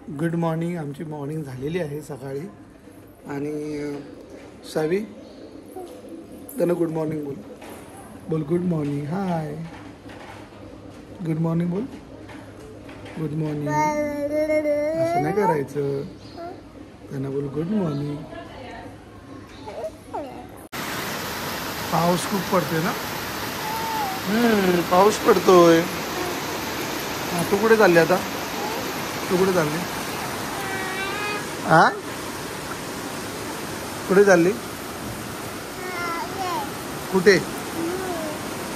Good morning. आमची morning झालेली आहे सकाळी. आणि सावी त्यांना गुड मॉर्निंग बोल. बोल good morning. Hi good morning बोल. Good morning. असं नाही करायचं. त्यांना बोल गुड मॉर्निंग. पाऊस खूप पडतोय ना. पाऊस पडतोय. तू कुठे चालली आता? तू कुठे चालली? हा कुठे चालली? कुठे?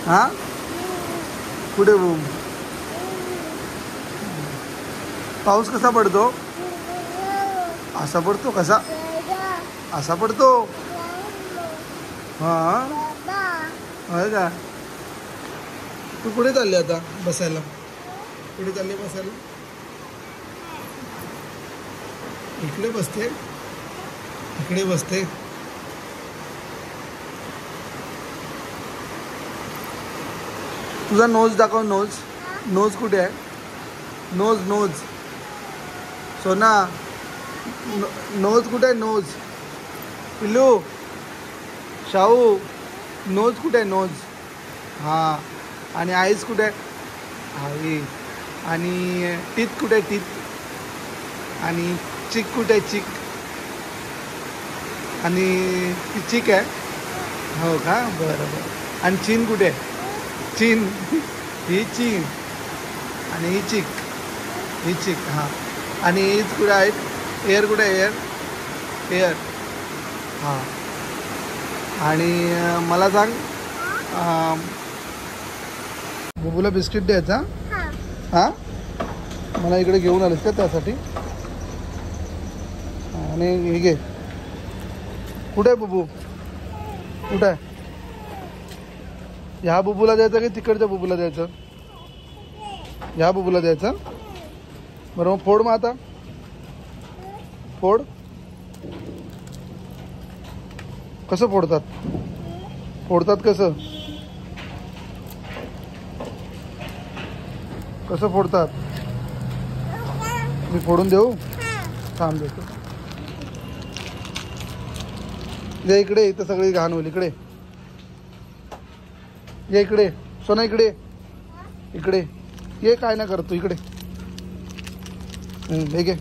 हा कुठे? पाऊस कसा पडतो? असा पडतो. कसा? असा पडतो. हा होय का? तू कुठे चालली आता बसायला? कुठे चालली बसायला? इकडे बसते. इकडे बसते. तुझा नोज दाखव. नोज. नोज कुठे आहे? नोज. नोज सोना. नोज कुठे आहे? नोज. पिल्लू. शाहू. नोज कुठे आहे? नोज. हां. आणि आईज कुठे आहे? आई. आणि टीथ कुठे आहे? टीथ. आणि चिक कुठे आहे? चिक. आणि ती चिक आहे. हो का? बरं बरं. आणि चीन कुठे आहे? चीन. ही चीन. आणि ही चिक. ही चिक. हां. आणि हीच कुठे आहेत? एअर कुठे आहे? एअर. एअर. हां. आणि मला सांग, बुबूला बिस्किट द्यायचा. हां. मला इकडे घेऊन आलेस का त्यासाठी? आणि हे घे. कुठे आहे बुबू? कुठे आहे? ह्या बुबूला द्यायचं की तिकडच्या बुबूला द्यायचं? ह्या बुबूला द्यायचं. बरं मग फोड. मग आता फोड. कसं फोडतात? फोडतात कसं? कसं फोडतात? मी फोडून देऊ? थांब देतो. ये इकडे. इथं सगळी घाण होईल. इकडे ये. इकडे सोना. इकडे. इकडे ये. काय नाही करतो. इकडे. हे घे.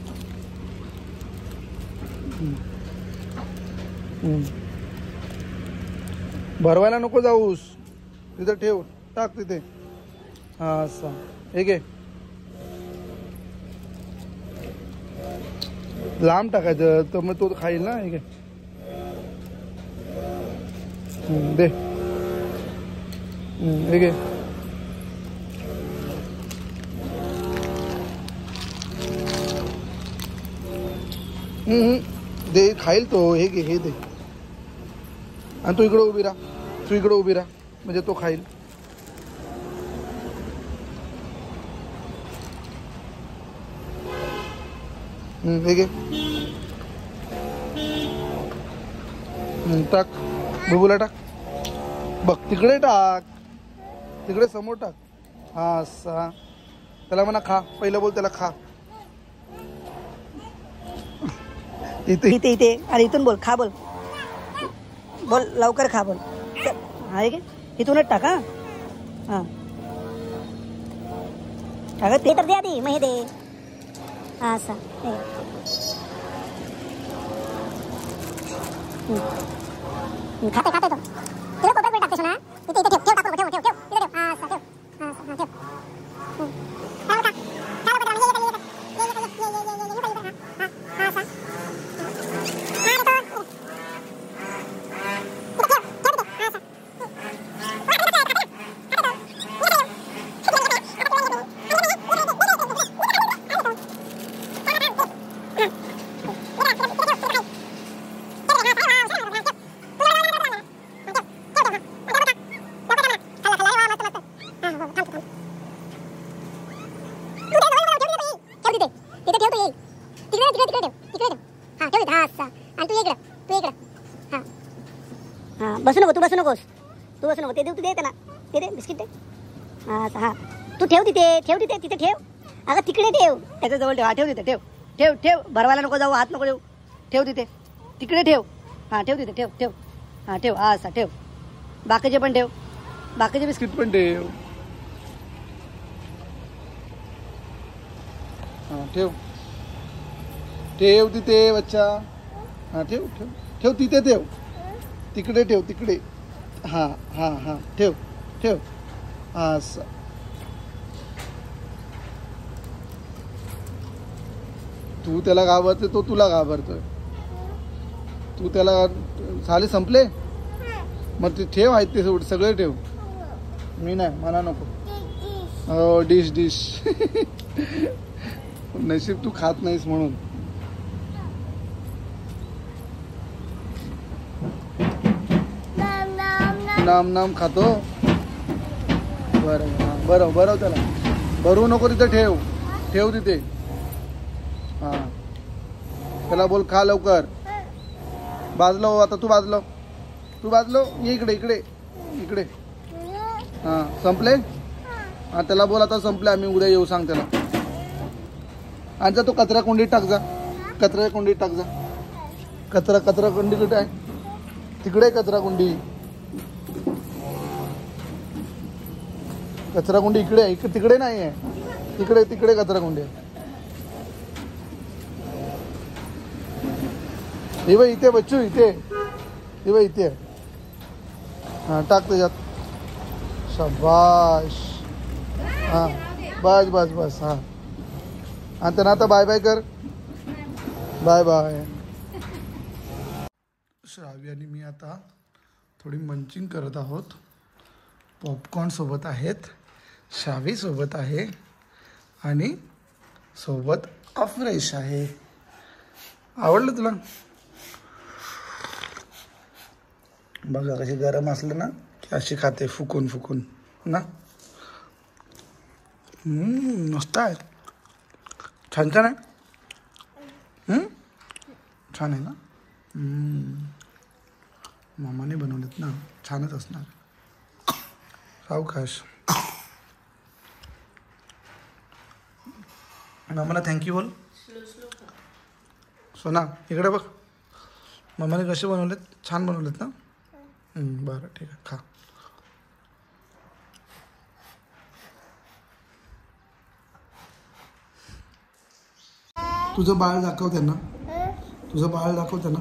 भरवायला नको जाऊस. तिथं ठेव. टाक तिथे. हां असं. हे घे. लांब टाकायचं तर मग तो खाईल ना. हे घे. दे. हे घे. दे. खाईल तो. हे घे. हे दे. आणि तू इकडे उभी राहा. तू इकडे उभी राहा म्हणजे तो खाईल. हे घे. टाक. बुबूला टाक. बघ तिकडे टाक. तिकडे समोर टाक. हा असा. त्याला म्हणा खा. पहिलं बोल त्याला खा. इथे इथे इथे. अरे इथून बोल. खा बोल. बोल लवकर खा बोल. हा हे घे. इथूनच टाका. हां टाका. ते तर दे आधी. मग हे दे. हा असं. खाते खाते तो. तिला कोपऱ्यात टाकते ना. इथे इथे ठेव. ठेव टाकू. ठेव ठेव ठेव. इथे ठेव. हा असं ठेव. हा असं. हा ठेव. बसू नको. तू बसू नकोस. तू बसू नको. ते देऊ. तू दे त्यांना. ते दे बिस्किट दे. हां हां. तू ठेव तिथे. ठेव तिथे. तिथे ठेव. अगं तिकडे ठेव. त्याच्याजवळ ठेव. हा ठेव तिथे. ठेव. ठेव ठेव भरवायला नको जाऊ, हात नको देऊ, ठेव तिथे, तिकडे ठेव. हां ठेव तिथे, ठेव ठेव. हां ठेव, हा असा ठेव. बाकीचे पण ठेव, बाकीचे बिस्किट बिस्किट पण ठेव. हां ठेव ठेव तिथे बच्चा. हां ठेव ठेव ठेव तिथे ठेव, तिकडे ठेव तिकडे. हां हां हां ठेव ठेव. हां असं. तू त्याला घाबरते, तो तुला घाबरतोय. तू त्याला साले संपले मग ते ठेव, आहेत ते सगळे ठेव. मी नाही, मला नको. हो डिश डिश. नशीब तू खात नाहीस म्हणून. नाम नाम खातो. बरं बरं बरं त्याला भरवू नको, तिथे ठेव ठेव तिथे. हां त्याला बोल खा लवकर. बाजलो आता, तू बाजलो, तू बाजलो. ये इकडे इकडे इकडे. हां संपले. हां त्याला बोल आता संपले, आम्ही उद्या येऊ सांग त्याला. आणि जा तो कचरा कोंडीत टाक जा, कचरा कोंडीत टाक जा. कचरा कोंडी कुठे आहे? तिकडे कचरा कोंडी. कचरा कोंडी इकडे आहे, तिकडे नाही आहे. तिकडे तिकडे कचरा कोंडी आहे. हे बाई इथे बच्चू, इथे हे बाई इथे. हां टाक त्याच्यात. शाबाश. हां बस बस बस. हां आणि त्यांना आता बाय बाय कर. Bye bye. श्राव्य आणि मी आता थोडी मंचिंग करत आहोत. पॉपकॉर्न सोबत आहेत, श्रावी सोबत आहे आणि सोबत अफ्रेश आहे. आवडलं तुला? बघा कशी गरम असलं ना की अशी खाते फुकून फुकून ना. मस्त आहे. छान छान आहे. छान आहे ना. मामाने बनवलेत ना, छानच असणार. सावकाश. मामाला थँक्यू बोल. सोना इकडे बघ, मामाने कसे बनवलेत, छान बनवलेत ना. बरं ठीक आहे, खा. तुझं बाळ दाखव त्यांना, तुझं बाळ दाखव त्यांना.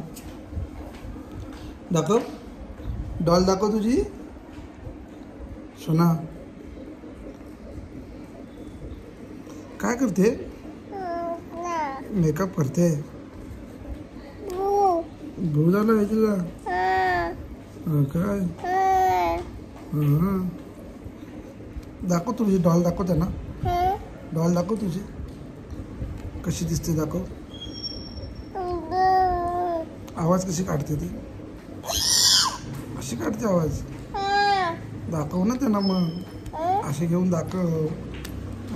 दाखव, डॉल दाखव तुझी. सोना काय करते? मेकअप करते. भू झालं आहे तुला? काय? दाखव तुझी डॉल, दाखव त्यांना. डॉल दाखव तुझी कशी दिसते, दाखव. आवाज कशी काढते ती? अशी काढते आवाज. दाखव ना त्यांना मग. असे घेऊन दाखव,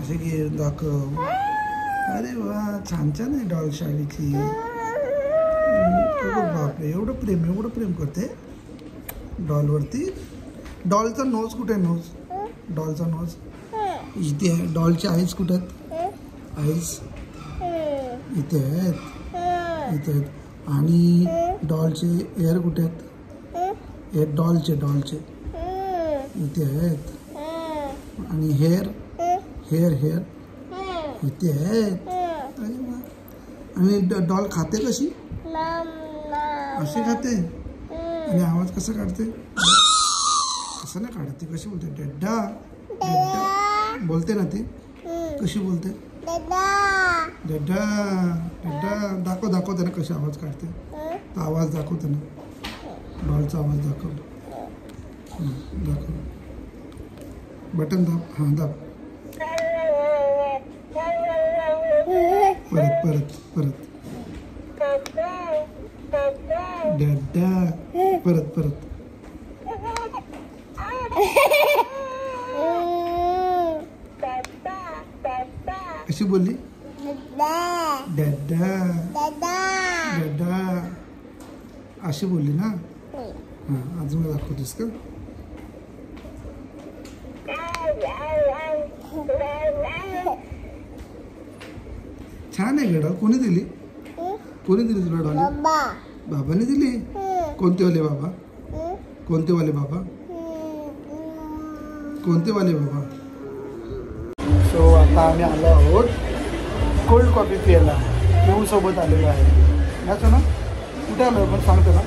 असे घेऊन दाखव. अरे वा छान छान आहे डॉल शाळेची. बापरे एवढं प्रेम करते डॉलवरती. डॉलचा नोज कुठे आहे? नोज, डॉलचा नोज इथे आहे. डॉलची आईज कुठे आहेत? आईज इथे आहेत, इथे आहेत. आणि डॉलचे एअर कुठे आहेत? हे डॉलचे इथे आहेत. आणि हेअर इथे आहेत. आणि डॉल खाते कशी? अशी खाते. आणि आवाज कसा काढते? असं नाही काढते. कशी बोलते? डड्डा डड्डा बोलते ना ती. कशी बोलते? डड्डा डड्डा. दाखव त्यांना कशी आवाज काढते. तर आवाज दाखव त्यांना, डॉलचा आवाज दाखव. दाखव. बटन दाब. हां दाब. परत डड्डा. परत कशी बोलली? डड्डा डड्डा अशी बोलली ना. हां अजून दाखवतेस का? छान आहे डॉल. कोणी दिली? कोणी दिली तुला डॉल? बाबाने दिली. कोणते वाले बाबा? कोणते वाले बाबा? कोणते वाले बाबा? सो आता आम्ही आलो आहोत कोल्ड कॉफी प्यायला. पिऊ सोबत आलेलो आहे ना. सो ना कुठे आलो आपण सांगतो ना.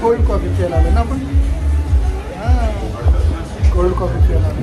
कोल्ड कॉफी प्यायला आलो ना आपण. हां कोल्ड कॉफी प्यायला आलो.